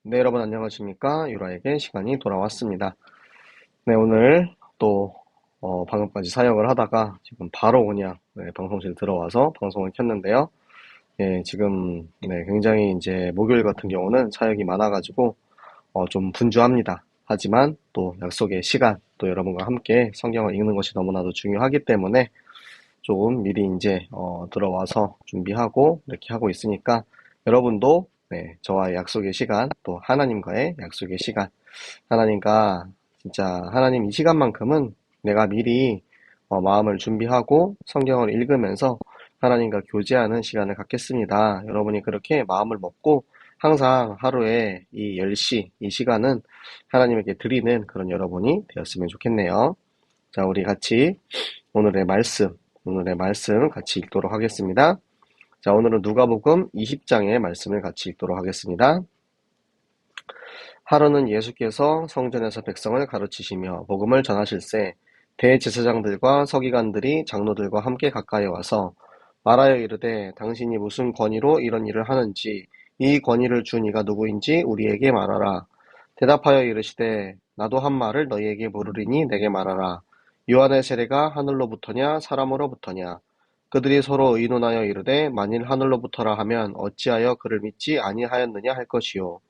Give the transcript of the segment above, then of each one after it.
네, 여러분 안녕하십니까? 유라에게 시간이 돌아왔습니다. 네, 오늘 또 방금까지 사역을 하다가 지금 바로 그냥 방송실 들어와서 방송을 켰는데요. 예, 지금 굉장히 이제 목요일 같은 경우는 사역이 많아가지고 좀 분주합니다. 하지만 또 약속의 시간, 또 여러분과 함께 성경을 읽는 것이 너무나도 중요하기 때문에 조금 미리 이제 들어와서 준비하고 이렇게 하고 있으니까 여러분도 저와의 약속의 시간, 또 하나님과의 약속의 시간, 하나님과 진짜 하나님 이 시간만큼은 내가 미리 마음을 준비하고 성경을 읽으면서 하나님과 교제하는 시간을 갖겠습니다. 여러분이 그렇게 마음을 먹고 항상 하루에 이 10시 이 시간은 하나님에게 드리는 그런 여러분이 되었으면 좋겠네요. 자, 우리 같이 오늘의 말씀, 오늘의 말씀 같이 읽도록 하겠습니다. 자, 오늘은 누가복음 20장의 말씀을 같이 읽도록 하겠습니다. 하루는 예수께서 성전에서 백성을 가르치시며 복음을 전하실세 대제사장들과 서기관들이 장로들과 함께 가까이 와서 말하여 이르되 당신이 무슨 권위로 이런 일을 하는지 이 권위를 준 이가 누구인지 우리에게 말하라. 대답하여 이르시되 나도 한 말을 너희에게 물으리니 내게 말하라. 요한의 세례가 하늘로부터냐 사람으로부터냐. 그들이 서로 의논하여 이르되 만일 하늘로부터라 하면 어찌하여 그를 믿지 아니하였느냐 할 것이요.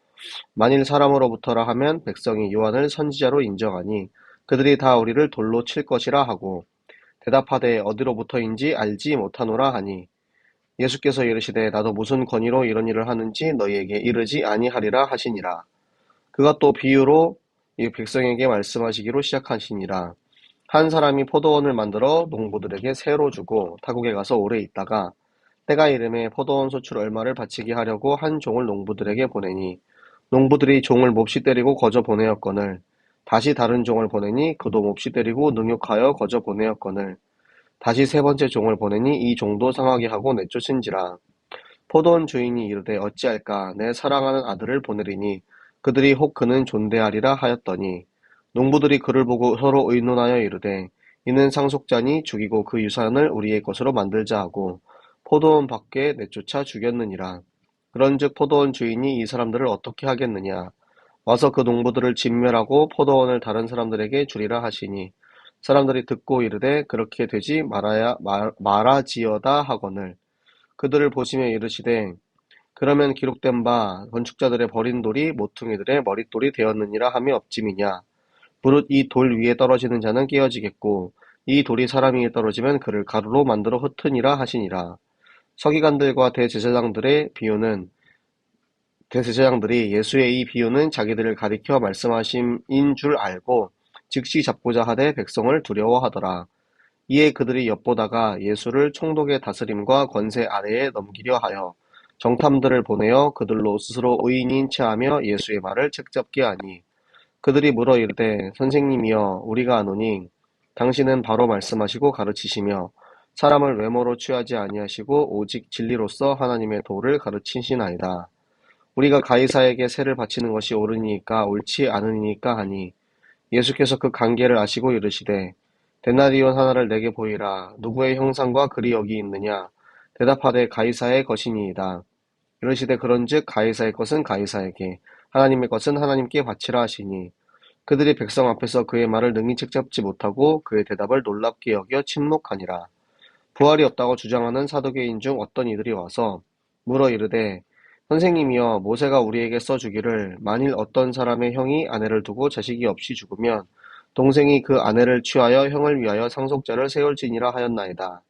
만일 사람으로부터라 하면 백성이 요한을 선지자로 인정하니 그들이 다 우리를 돌로 칠 것이라 하고 대답하되 어디로부터인지 알지 못하노라 하니 예수께서 이르시되 나도 무슨 권위로 이런 일을 하는지 너희에게 이르지 아니하리라 하시니라. 그가 또 비유로 이 백성에게 말씀하시기로 시작하시니라. 한 사람이 포도원을 만들어 농부들에게 새로 주고 타국에 가서 오래 있다가 때가 이름에 포도원 소출 얼마를 바치게 하려고 한 종을 농부들에게 보내니 농부들이 종을 몹시 때리고 거저 보내었거늘 다시 다른 종을 보내니 그도 몹시 때리고 능욕하여 거저 보내었거늘 다시 세 번째 종을 보내니 이 종도 상하게 하고 내쫓은지라. 포도원 주인이 이르되 어찌할까 내 사랑하는 아들을 보내리니 그들이 혹 그는 존대하리라 하였더니 농부들이 그를 보고 서로 의논하여 이르되 이는 상속자니 죽이고 그 유산을 우리의 것으로 만들자 하고 포도원 밖에 내쫓아 죽였느니라. 그런즉 포도원 주인이 이 사람들을 어떻게 하겠느냐. 와서 그 농부들을 진멸하고 포도원을 다른 사람들에게 주리라 하시니 사람들이 듣고 이르되 그렇게 되지 말아지어다 하거늘 그들을 보시며 이르시되 그러면 기록된 바 건축자들의 버린 돌이 모퉁이들의 머릿돌이 되었느니라 함이 없짐이냐. 무릇 이 돌 위에 떨어지는 자는 깨어지겠고 이 돌이 사람 위에 떨어지면 그를 가루로 만들어 흩으니라 하시니라. 서기관들과 대제사장들이 예수의 이 비유는 자기들을 가리켜 말씀하심인 줄 알고 즉시 잡고자 하되 백성을 두려워하더라. 이에 그들이 엿보다가 예수를 총독의 다스림과 권세 아래에 넘기려 하여 정탐들을 보내어 그들로 스스로 의인인 체하며 예수의 말을 책잡게 하니 그들이 물어 이르되 선생님이여 우리가 아노니 당신은 바로 말씀하시고 가르치시며 사람을 외모로 취하지 아니하시고 오직 진리로서 하나님의 도를 가르치시나이다. 우리가 가이사에게 세를 바치는 것이 옳으니까 옳지 않으니까 하니 예수께서 그 관계를 아시고 이르시되 데나리온 하나를 내게 보이라. 누구의 형상과 글이 여기 있느냐. 대답하되 가이사의 것이니이다. 이르시되 그런즉 가이사의 것은 가이사에게 하나님의 것은 하나님께 바치라 하시니 그들이 백성 앞에서 그의 말을 능히 책잡지 못하고 그의 대답을 놀랍게 여겨 침묵하니라. 부활이 없다고 주장하는 사두개인 중 어떤 이들이 와서 물어 이르되 선생님이여 모세가 우리에게 써주기를 만일 어떤 사람의 형이 아내를 두고 자식이 없이 죽으면 동생이 그 아내를 취하여 형을 위하여 상속자를 세울지니라 하였나이다.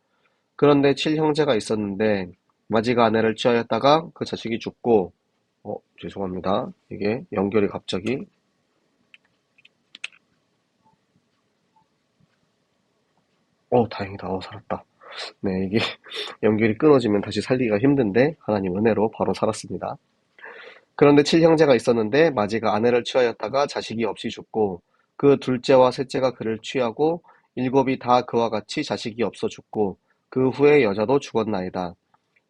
그런데 칠형제가 있었는데 마지가 아내를 취하였다가 그 자식이 죽고 죄송합니다. 이게 연결이 갑자기 다행이다. 살았다. 네, 이게 연결이 끊어지면 다시 살기가 힘든데 하나님 은혜로 바로 살았습니다. 그런데 칠형제가 있었는데 마지가 아내를 취하였다가 자식이 없이 죽고 그 둘째와 셋째가 그를 취하고 일곱이 다 그와 같이 자식이 없어 죽고 그 후에 여자도 죽었나이다.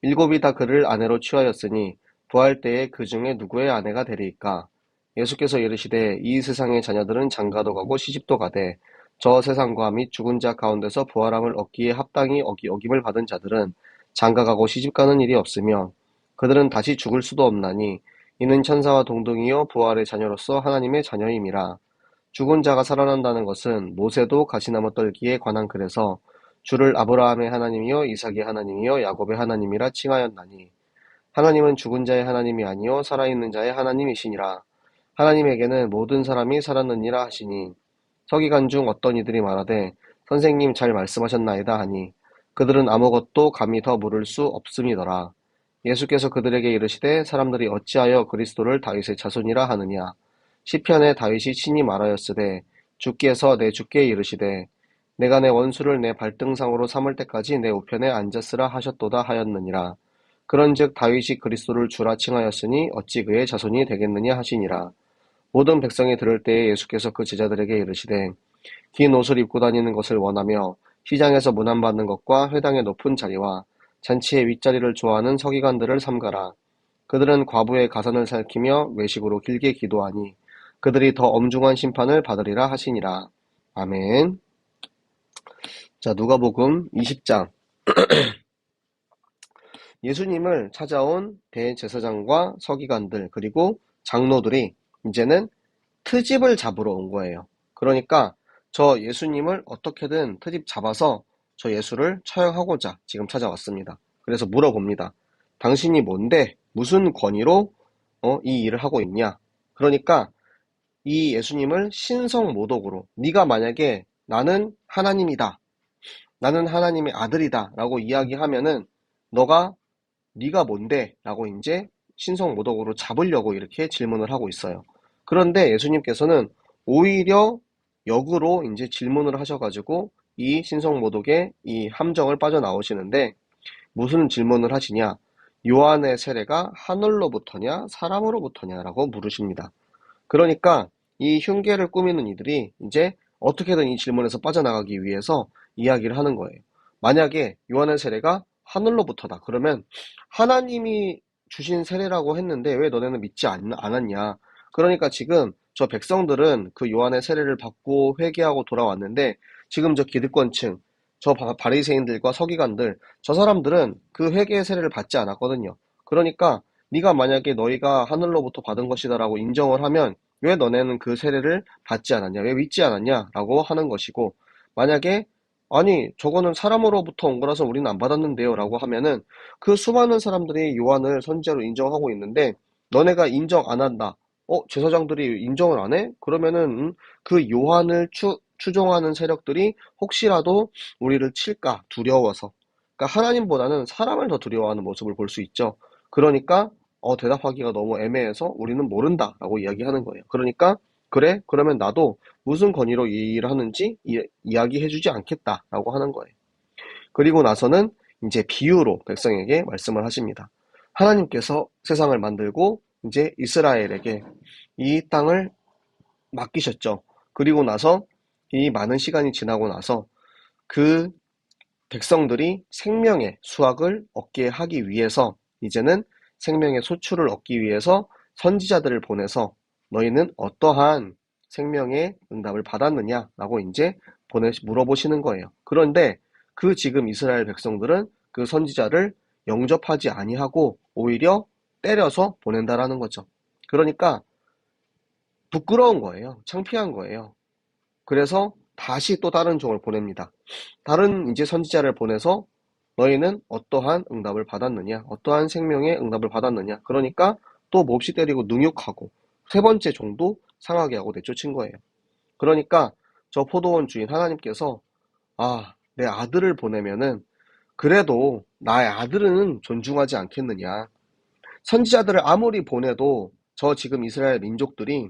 일곱이 다 그를 아내로 취하였으니 부활 때에 그 중에 누구의 아내가 되리이까? 예수께서 이르시되 이 세상의 자녀들은 장가도 가고 시집도 가되 저 세상과 및 죽은 자 가운데서 부활함을 얻기에 합당히 어김을 받은 자들은 장가가고 시집가는 일이 없으며 그들은 다시 죽을 수도 없나니 이는 천사와 동등이요 부활의 자녀로서 하나님의 자녀임이라. 죽은 자가 살아난다는 것은 모세도 가시나무 떨기에 관한 글에서 주를 아브라함의 하나님이요 이삭의 하나님이요 야곱의 하나님이라 칭하였나니, 하나님은 죽은 자의 하나님이 아니요 살아있는 자의 하나님이시니라. 하나님에게는 모든 사람이 살았느니라 하시니, 서기관 중 어떤 이들이 말하되 선생님 잘 말씀하셨나이다 하니, 그들은 아무것도 감히 더 물을 수 없음이더라. 예수께서 그들에게 이르시되 사람들이 어찌하여 그리스도를 다윗의 자손이라 하느냐. 시편에 다윗이 친히 말하였으되 주께서 내 주께 이르시되 내가 내 원수를 내 발등상으로 삼을 때까지 내 우편에 앉았으라 하셨도다 하였느니라. 그런즉 다윗이 그리스도를 주라 칭하였으니 어찌 그의 자손이 되겠느냐 하시니라. 모든 백성이 들을 때에 예수께서 그 제자들에게 이르시되 긴 옷을 입고 다니는 것을 원하며 시장에서 문안받는 것과 회당의 높은 자리와 잔치의 윗자리를 좋아하는 서기관들을 삼가라. 그들은 과부의 가산을 살피며 외식으로 길게 기도하니 그들이 더 엄중한 심판을 받으리라 하시니라. 아멘. 자, 누가복음 20장. 예수님을 찾아온 대제사장과 서기관들 그리고 장로들이 이제는 트집을 잡으러 온 거예요. 그러니까 저 예수님을 어떻게든 트집 잡아서 저 예수를 처형하고자 지금 찾아왔습니다. 그래서 물어봅니다. 당신이 뭔데 무슨 권위로 이 일을 하고 있냐? 그러니까 이 예수님을 신성모독으로, 네가 만약에 나는 하나님이다, 나는 하나님의 아들이다 라고 이야기하면은 네가 뭔데? 라고 이제 신성모독으로 잡으려고 이렇게 질문을 하고 있어요. 그런데 예수님께서는 오히려 역으로 이제 질문을 하셔가지고 이 신성모독의 이 함정을 빠져나오시는데, 무슨 질문을 하시냐? 요한의 세례가 하늘로부터냐 사람으로부터냐라고 물으십니다. 그러니까 이 흉계를 꾸미는 이들이 이제 어떻게든 이 질문에서 빠져나가기 위해서 이야기를 하는 거예요. 만약에 요한의 세례가 하늘로부터다, 그러면 하나님이 주신 세례라고 했는데 왜 너네는 믿지 않았냐? 그러니까 지금 저 백성들은 그 요한의 세례를 받고 회개하고 돌아왔는데, 지금 저 기득권층, 저 바리새인들과 서기관들, 저 사람들은 그 회개의 세례를 받지 않았거든요. 그러니까 네가 만약에 너희가 하늘로부터 받은 것이다라고 인정을 하면 왜 너네는 그 세례를 받지 않았냐? 왜 믿지 않았냐? 라고 하는 것이고, 만약에 아니 저거는 사람으로부터 온 거라서 우리는 안 받았는데요 라고 하면은, 그 수많은 사람들이 요한을 선지자로 인정하고 있는데 너네가 인정 안 한다. 제사장들이 인정을 안 해? 그러면은 그 요한을 추종하는 세력들이 혹시라도 우리를 칠까 두려워서, 그러니까 하나님보다는 사람을 더 두려워하는 모습을 볼 수 있죠. 그러니까 대답하기가 너무 애매해서 우리는 모른다 라고 이야기하는 거예요. 그러니까 그래? 그러면 나도 무슨 권위로 이 일을 하는지 이야기해주지 않겠다 라고 하는 거예요. 그리고 나서는 이제 비유로 백성에게 말씀을 하십니다. 하나님께서 세상을 만들고 이제 이스라엘에게 이 땅을 맡기셨죠. 그리고 나서 이 많은 시간이 지나고 나서 그 백성들이 생명의 수확을 얻게 하기 위해서 이제는 생명의 소출을 얻기 위해서 선지자들을 보내서 너희는 어떠한 생명의 응답을 받았느냐라고 이제 물어보시는 거예요. 그런데 그 지금 이스라엘 백성들은 그 선지자를 영접하지 아니하고 오히려 때려서 보낸다라는 거죠. 그러니까 부끄러운 거예요. 창피한 거예요. 그래서 다시 또 다른 종을 보냅니다. 다른 이제 선지자를 보내서 너희는 어떠한 응답을 받았느냐, 어떠한 생명의 응답을 받았느냐. 그러니까 또 몹시 때리고 능욕하고 세 번째 종도 상하게 하고 내쫓은 거예요. 그러니까 저 포도원 주인 하나님께서 내 아들을 보내면은 그래도 나의 아들은 존중하지 않겠느냐. 선지자들을 아무리 보내도 저 지금 이스라엘 민족들이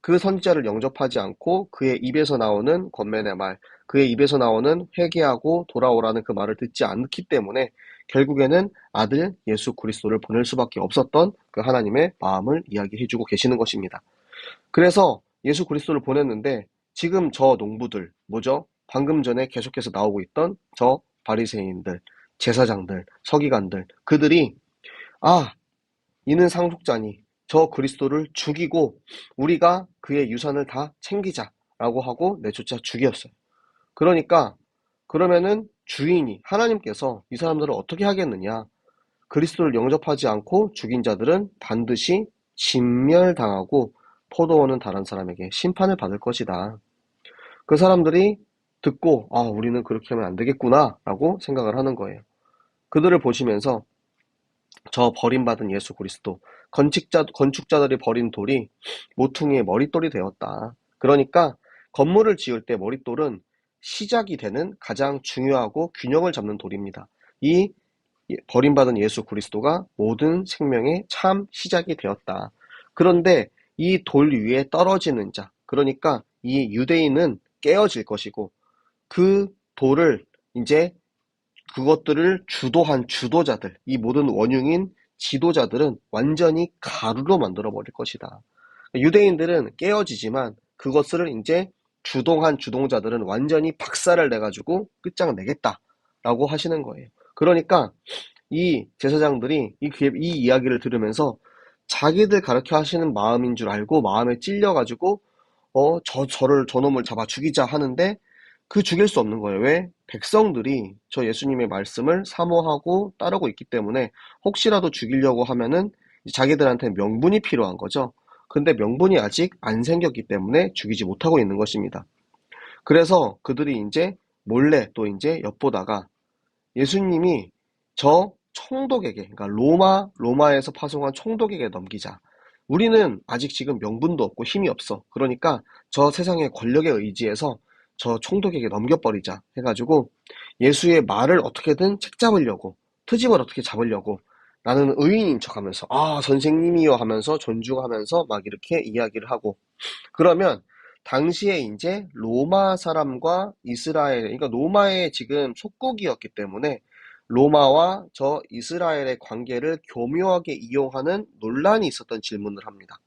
그 선지자를 영접하지 않고 그의 입에서 나오는 권면의 말, 그의 입에서 나오는 회개하고 돌아오라는 그 말을 듣지 않기 때문에 결국에는 아들 예수 그리스도를 보낼 수밖에 없었던 그 하나님의 마음을 이야기해주고 계시는 것입니다. 그래서 예수 그리스도를 보냈는데 지금 저 농부들, 뭐죠? 방금 전에 계속해서 나오고 있던 저 바리새인들, 제사장들, 서기관들, 그들이 이는 상속자니 저 그리스도를 죽이고 우리가 그의 유산을 다 챙기자라고 하고 내쫓아 죽였어요. 그러니까 그러면은 주인이 하나님께서 이 사람들을 어떻게 하겠느냐? 그리스도를 영접하지 않고 죽인 자들은 반드시 진멸당하고 포도원은 다른 사람에게 심판을 받을 것이다. 그 사람들이 듣고 우리는 그렇게 하면 안 되겠구나 라고 생각을 하는 거예요. 그들을 보시면서 저 버림받은 예수 그리스도, 건축자들이 버린 돌이 모퉁이의 머릿돌이 되었다. 그러니까 건물을 지을 때 머릿돌은 시작이 되는 가장 중요하고 균형을 잡는 돌입니다. 이 버림받은 예수 그리스도가 모든 생명의 참 시작이 되었다. 그런데 이 돌 위에 떨어지는 자, 그러니까 이 유대인은 깨어질 것이고 그 돌을 이제 그것들을 주도한 주도자들, 이 모든 원흉인 지도자들은 완전히 가루로 만들어 버릴 것이다. 유대인들은 깨어지지만 그것을 이제 주동한 주동자들은 완전히 박살을 내가지고 끝장내겠다라고 하시는 거예요. 그러니까 이 제사장들이 이 이야기를 들으면서 자기들 가르쳐 하시는 마음인 줄 알고 마음에 찔려가지고 저놈을 잡아 죽이자 하는데 그 죽일 수 없는 거예요. 왜? 백성들이 저 예수님의 말씀을 사모하고 따르고 있기 때문에 혹시라도 죽이려고 하면은 자기들한테 명분이 필요한 거죠. 근데 명분이 아직 안 생겼기 때문에 죽이지 못하고 있는 것입니다. 그래서 그들이 이제 몰래 또 이제 엿보다가 예수님이 저 총독에게, 그러니까 로마에서 파송한 총독에게 넘기자. 우리는 아직 지금 명분도 없고 힘이 없어. 그러니까 저 세상의 권력에 의지해서 저 총독에게 넘겨버리자 해가지고 예수의 말을 어떻게든 책잡으려고, 트집을 어떻게 잡으려고 나는 의인인 척하면서 선생님이요 하면서 존중하면서 막 이렇게 이야기를 하고 그러면 당시에 이제 로마 사람과 이스라엘, 그러니까 로마의 지금 속국이었기 때문에 로마와 저 이스라엘의 관계를 교묘하게 이용하는 논란이 있었던 질문을 합니다.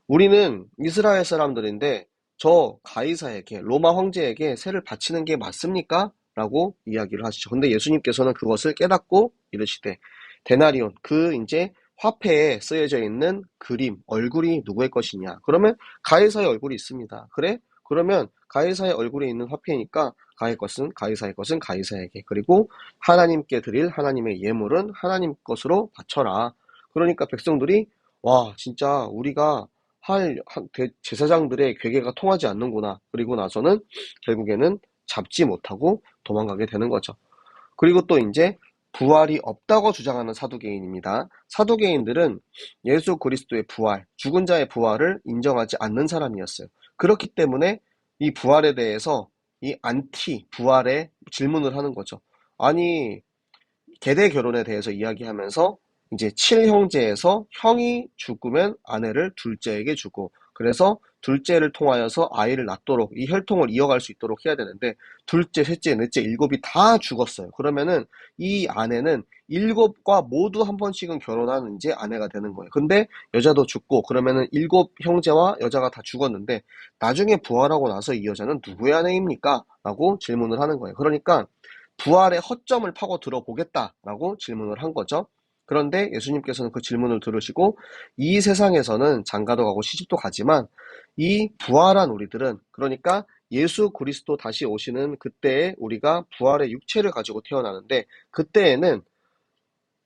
우리는 이스라엘 사람들인데 저 가이사에게, 로마 황제에게 세를 바치는 게 맞습니까? 라고 이야기를 하시죠. 근데 예수님께서는 그것을 깨닫고 이르시되 데나리온, 그 이제 화폐에 쓰여져 있는 그림, 얼굴이 누구의 것이냐? 그러면 가이사의 얼굴이 있습니다. 그래? 그러면 가이사의 얼굴이 있는 화폐니까 가이사의 것은 가이사에게, 그리고 하나님께 드릴 하나님의 예물은 하나님 것으로 바쳐라. 그러니까 백성들이 와, 진짜 우리가 제사장들의 괴계가 통하지 않는구나. 그리고 나서는 결국에는 잡지 못하고 도망가게 되는 거죠. 그리고 또 이제 부활이 없다고 주장하는 사두개인입니다. 사두개인들은 예수 그리스도의 부활, 죽은 자의 부활을 인정하지 않는 사람이었어요. 그렇기 때문에 이 부활에 대해서 이 안티 부활에 질문을 하는 거죠. 아니, 계대 결혼에 대해서 이야기하면서 이제 칠형제에서 형이 죽으면 아내를 둘째에게 주고 그래서 둘째를 통하여서 아이를 낳도록 이 혈통을 이어갈 수 있도록 해야 되는데 둘째, 셋째, 넷째, 일곱이 다 죽었어요. 그러면은 이 아내는 일곱과 모두 한 번씩은 결혼하는 이제 아내가 되는 거예요. 근데 여자도 죽고 그러면은 일곱 형제와 여자가 다 죽었는데 나중에 부활하고 나서 이 여자는 누구의 아내입니까? 라고 질문을 하는 거예요. 그러니까 부활의 허점을 파고 들어보겠다라고 질문을 한 거죠. 그런데 예수님께서는 그 질문을 들으시고 이 세상에서는 장가도 가고 시집도 가지만 이 부활한 우리들은, 그러니까 예수 그리스도 다시 오시는 그때에 우리가 부활의 육체를 가지고 태어나는데 그때에는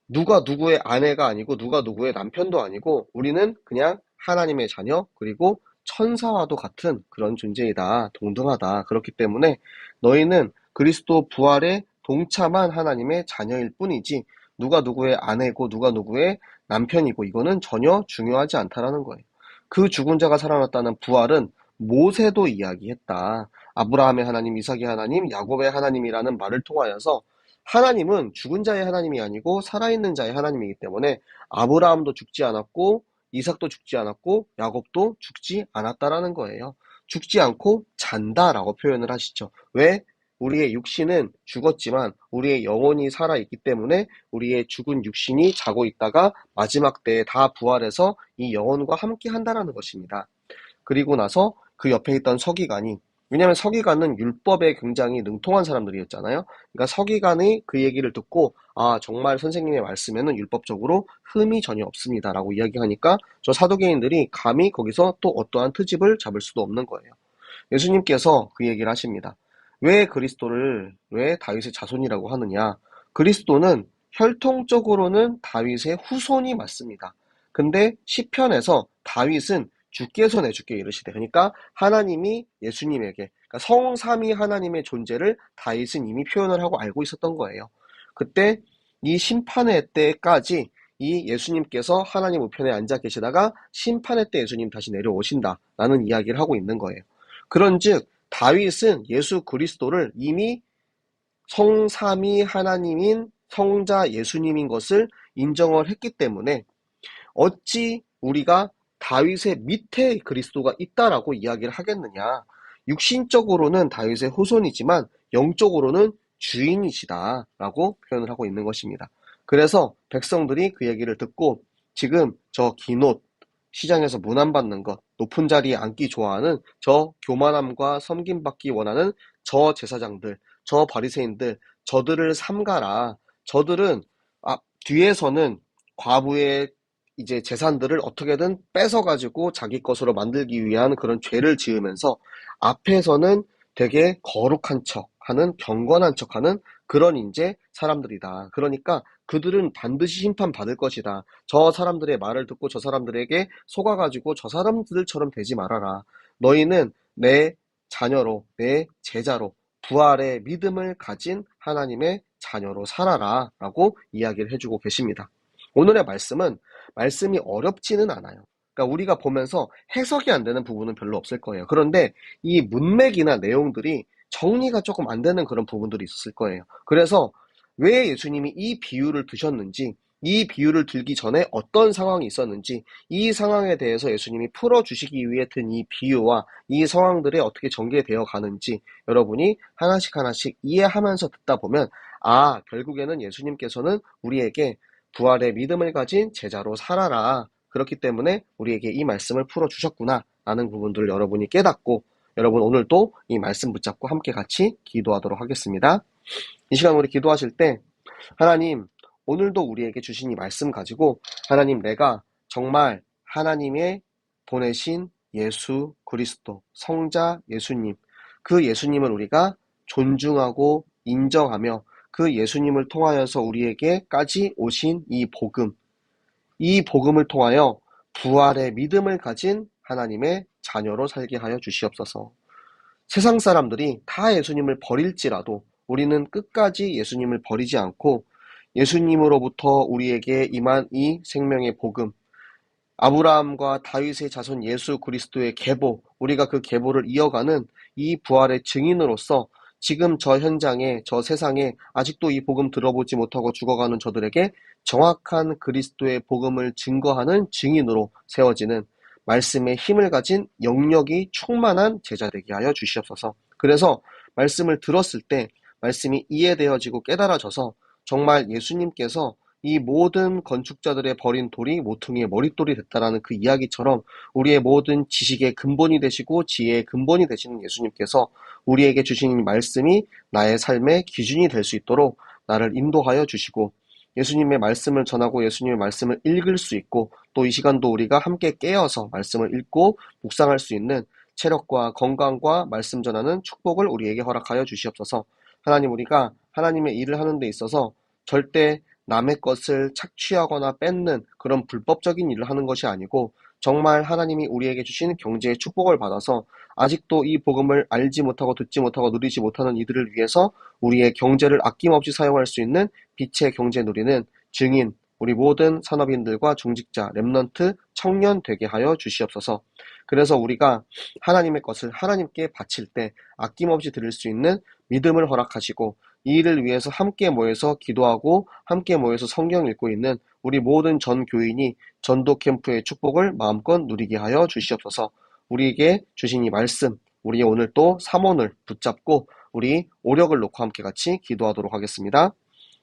누가 누구의 아내가 아니고 누가 누구의 남편도 아니고 우리는 그냥 하나님의 자녀, 그리고 천사와도 같은 그런 존재이다. 동등하다. 그렇기 때문에 너희는 그리스도 부활에 동참한 하나님의 자녀일 뿐이지 누가 누구의 아내고 누가 누구의 남편이고 이거는 전혀 중요하지 않다라는 거예요. 그 죽은 자가 살아났다는 부활은 모세도 이야기했다. 아브라함의 하나님, 이삭의 하나님, 야곱의 하나님이라는 말을 통하여서 하나님은 죽은 자의 하나님이 아니고 살아있는 자의 하나님이기 때문에 아브라함도 죽지 않았고 이삭도 죽지 않았고 야곱도 죽지 않았다라는 거예요. 죽지 않고 잔다라고 표현을 하시죠. 왜? 우리의 육신은 죽었지만 우리의 영혼이 살아있기 때문에 우리의 죽은 육신이 자고 있다가 마지막 때에 다 부활해서 이 영혼과 함께 한다라는 것입니다. 그리고 나서 그 옆에 있던 서기관이, 왜냐하면 서기관은 율법에 굉장히 능통한 사람들이었잖아요. 그러니까 서기관이 그 얘기를 듣고 정말 선생님의 말씀에는 율법적으로 흠이 전혀 없습니다라고 이야기하니까 저 사두개인들이 감히 거기서 또 어떠한 트집을 잡을 수도 없는 거예요. 예수님께서 그 얘기를 하십니다. 왜 다윗의 자손이라고 하느냐? 그리스도는 혈통적으로는 다윗의 후손이 맞습니다. 근데 시편에서 다윗은 주께서 내주께 이르시되, 그러니까 하나님이 예수님에게, 그러니까 성삼위 하나님의 존재를 다윗은 이미 표현을 하고 알고 있었던 거예요. 그때 이 심판의 때까지 이 예수님께서 하나님 우편에 앉아 계시다가 심판의 때 예수님 다시 내려오신다라는 이야기를 하고 있는 거예요. 그런즉 다윗은 예수 그리스도를 이미 성삼위 하나님인 성자 예수님인 것을 인정을 했기 때문에 어찌 우리가 다윗의 밑에 그리스도가 있다라고 이야기를 하겠느냐. 육신적으로는 다윗의 후손이지만 영적으로는 주인이시다라고 표현을 하고 있는 것입니다. 그래서 백성들이 그 얘기를 듣고 지금 저 기노 시장에서 문안받는 것, 높은 자리에 앉기 좋아하는 저 교만함과 섬김받기 원하는 저 제사장들, 저 바리새인들, 저들을 삼가라. 저들은 뒤에서는 과부의 이제 재산들을 어떻게든 뺏어가지고 자기 것으로 만들기 위한 그런 죄를 지으면서 앞에서는 되게 거룩한 척하는, 경건한 척하는 그런 이제 사람들이다. 그러니까 그들은 반드시 심판받을 것이다. 저 사람들의 말을 듣고 저 사람들에게 속아가지고 저 사람들처럼 되지 말아라. 너희는 내 자녀로, 내 제자로 부활의 믿음을 가진 하나님의 자녀로 살아라 라고 이야기를 해주고 계십니다. 오늘의 말씀이 어렵지는 않아요. 그러니까 우리가 보면서 해석이 안 되는 부분은 별로 없을 거예요. 그런데 이 문맥이나 내용들이 정리가 조금 안 되는 그런 부분들이 있었을 거예요. 그래서 왜 예수님이 이 비유를 드셨는지, 이 비유를 들기 전에 어떤 상황이 있었는지, 이 상황에 대해서 예수님이 풀어주시기 위해 든 이 비유와 이 상황들이 어떻게 전개되어 가는지 여러분이 하나씩 하나씩 이해하면서 듣다 보면 결국에는 예수님께서는 우리에게 부활의 믿음을 가진 제자로 살아라. 그렇기 때문에 우리에게 이 말씀을 풀어주셨구나 라는 부분들을 여러분이 깨닫고 여러분 오늘도 이 말씀 붙잡고 함께 같이 기도하도록 하겠습니다. 이 시간 우리 기도하실 때 하나님, 오늘도 우리에게 주신 이 말씀 가지고 하나님, 내가 정말 하나님의 보내신 예수 그리스도 성자 예수님, 그 예수님을 우리가 존중하고 인정하며 그 예수님을 통하여서 우리에게까지 오신 이 복음을 통하여 부활의 믿음을 가진 하나님의 자녀로 살게 하여 주시옵소서. 세상 사람들이 다 예수님을 버릴지라도 우리는 끝까지 예수님을 버리지 않고 예수님으로부터 우리에게 임한 이 생명의 복음, 아브라함과 다윗의 자손 예수 그리스도의 계보, 우리가 그 계보를 이어가는 이 부활의 증인으로서 지금 저 현장에, 저 세상에 아직도 이 복음 들어보지 못하고 죽어가는 저들에게 정확한 그리스도의 복음을 증거하는 증인으로 세워지는 말씀의 힘을 가진 영역이 충만한 제자 되게 하여 주시옵소서. 그래서 말씀을 들었을 때 말씀이 이해되어지고 깨달아져서 정말 예수님께서 이 모든 건축자들의 버린 돌이 모퉁이의 머릿돌이 됐다라는 그 이야기처럼 우리의 모든 지식의 근본이 되시고 지혜의 근본이 되시는 예수님께서 우리에게 주신 이 말씀이 나의 삶의 기준이 될 수 있도록 나를 인도하여 주시고 예수님의 말씀을 전하고 예수님의 말씀을 읽을 수 있고 또 이 시간도 우리가 함께 깨어서 말씀을 읽고 묵상할 수 있는 체력과 건강과 말씀 전하는 축복을 우리에게 허락하여 주시옵소서. 하나님, 우리가 하나님의 일을 하는 데 있어서 절대 남의 것을 착취하거나 뺏는 그런 불법적인 일을 하는 것이 아니고 정말 하나님이 우리에게 주신 경제의 축복을 받아서 아직도 이 복음을 알지 못하고 듣지 못하고 누리지 못하는 이들을 위해서 우리의 경제를 아낌없이 사용할 수 있는 빛의 경제 누리는 증인, 우리 모든 산업인들과 중직자, 렘넌트, 청년 되게 하여 주시옵소서. 그래서 우리가 하나님의 것을 하나님께 바칠 때 아낌없이 드릴 수 있는 믿음을 허락하시고 이 일을 위해서 함께 모여서 기도하고 함께 모여서 성경 읽고 있는 우리 모든 전 교인이 전도 캠프의 축복을 마음껏 누리게 하여 주시옵소서. 우리에게 주신 이 말씀, 우리 오늘 또 삼원을 붙잡고 우리 오력을 놓고 함께 같이 기도하도록 하겠습니다.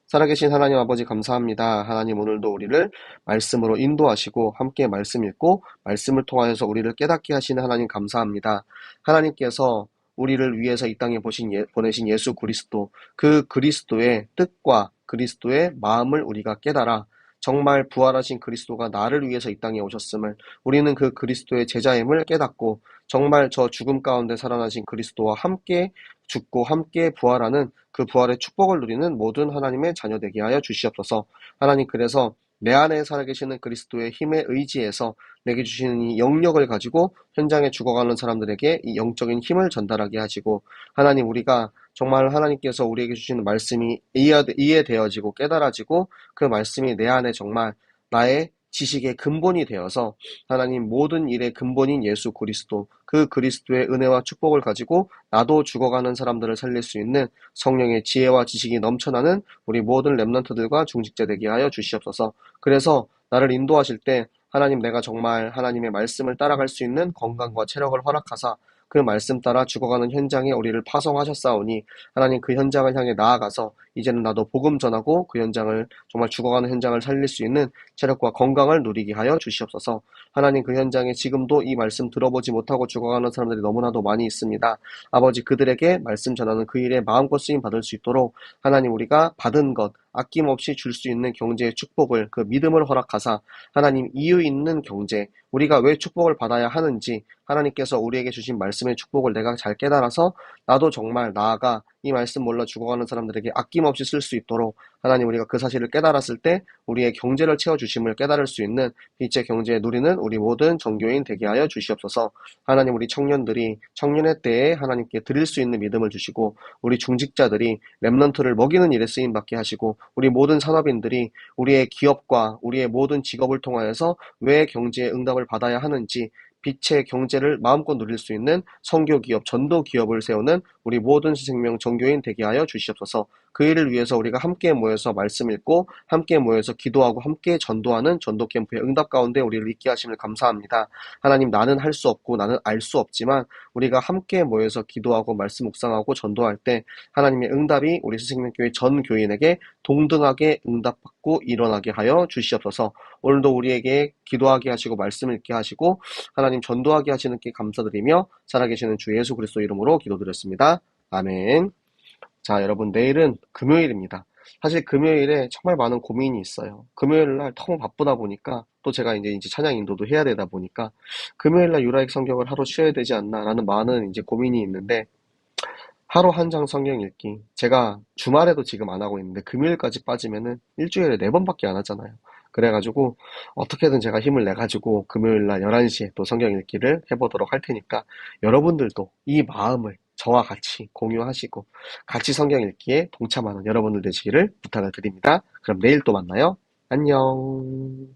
살아계신 하나님 아버지 감사합니다. 하나님, 오늘도 우리를 말씀으로 인도하시고 함께 말씀 읽고 말씀을 통하여서 우리를 깨닫게 하시는 하나님 감사합니다. 하나님께서 우리를 위해서 이 땅에 보내신 예수 그리스도, 그 그리스도의 뜻과 그리스도의 마음을 우리가 깨달아 정말 부활하신 그리스도가 나를 위해서 이 땅에 오셨음을, 우리는 그 그리스도의 제자임을 깨닫고 정말 저 죽음 가운데 살아나신 그리스도와 함께 죽고 함께 부활하는 그 부활의 축복을 누리는 모든 하나님의 자녀 되게 하여 주시옵소서. 하나님, 그래서 내 안에 살아계시는 그리스도의 힘에 의지해서 내게 주시는 이 영역을 가지고 현장에 죽어가는 사람들에게 이 영적인 힘을 전달하게 하시고, 하나님, 우리가 정말 하나님께서 우리에게 주시는 말씀이 이해되어지고 깨달아지고 그 말씀이 내 안에 정말 나의 지식의 근본이 되어서 하나님, 모든 일의 근본인 예수 그리스도, 그 그리스도의 은혜와 축복을 가지고 나도 죽어가는 사람들을 살릴 수 있는 성령의 지혜와 지식이 넘쳐나는 우리 모든 렘넌트들과 중직자 되게 하여 주시옵소서. 그래서 나를 인도하실 때 하나님, 내가 정말 하나님의 말씀을 따라갈 수 있는 건강과 체력을 허락하사 그 말씀 따라 죽어가는 현장에 우리를 파송하셨사오니, 하나님, 그 현장을 향해 나아가서 이제는 나도 복음 전하고 그 현장을, 정말 죽어가는 현장을 살릴 수 있는 체력과 건강을 누리게 하여 주시옵소서. 하나님, 그 현장에 지금도 이 말씀 들어보지 못하고 죽어가는 사람들이 너무나도 많이 있습니다. 아버지, 그들에게 말씀 전하는 그 일에 마음껏 쓰임 받을 수 있도록 하나님, 우리가 받은 것 아낌없이 줄 수 있는 경제의 축복을, 그 믿음을 허락하사 하나님, 이유 있는 경제, 우리가 왜 축복을 받아야 하는지 하나님께서 우리에게 주신 말씀의 축복을 내가 잘 깨달아서 나도 정말 나아가 이 말씀 몰라 죽어가는 사람들에게 아낌없이 쓸 수 있도록 하나님, 우리가 그 사실을 깨달았을 때 우리의 경제를 채워주심을 깨달을 수 있는 빛의 경제에 누리는 우리 모든 정교인 되게 하여 주시옵소서. 하나님, 우리 청년들이 청년의 때에 하나님께 드릴 수 있는 믿음을 주시고, 우리 중직자들이 렘넌트를 먹이는 일에 쓰임받게 하시고, 우리 모든 산업인들이 우리의 기업과 우리의 모든 직업을 통하여서 왜 경제의 응답을 받아야 하는지 빛의 경제를 마음껏 누릴 수 있는 선교기업, 전도기업을 세우는 우리 모든 생명 정교인 되게 하여 주시옵소서. 그 일을 위해서 우리가 함께 모여서 말씀 읽고 함께 모여서 기도하고 함께 전도하는 전도 캠프의 응답 가운데 우리를 있게 하심을 감사합니다. 하나님, 나는 할 수 없고 나는 알 수 없지만 우리가 함께 모여서 기도하고 말씀 묵상하고 전도할 때 하나님의 응답이 우리 스승님교회 전 교인에게 동등하게 응답받고 일어나게 하여 주시옵소서. 오늘도 우리에게 기도하게 하시고 말씀 읽게 하시고 하나님 전도하게 하시는 께 감사드리며 살아계시는 주 예수 그리스도 이름으로 기도드렸습니다. 아멘. 자, 여러분, 내일은 금요일입니다. 사실 금요일에 정말 많은 고민이 있어요. 금요일 날 너무 바쁘다 보니까 또 제가 이제 찬양 인도도 해야 되다 보니까 금요일 날 유라익 성경을 하루 쉬어야 되지 않나라는 많은 이제 고민이 있는데, 하루 한 장 성경 읽기. 제가 주말에도 지금 안 하고 있는데 금요일까지 빠지면은 일주일에 4번밖에 안 하잖아요. 그래가지고 어떻게든 제가 힘을 내가지고 금요일날 11시에 또 성경 읽기를 해보도록 할 테니까 여러분들도 이 마음을 저와 같이 공유하시고 같이 성경 읽기에 동참하는 여러분들 되시기를 부탁을 드립니다. 그럼 내일 또 만나요. 안녕.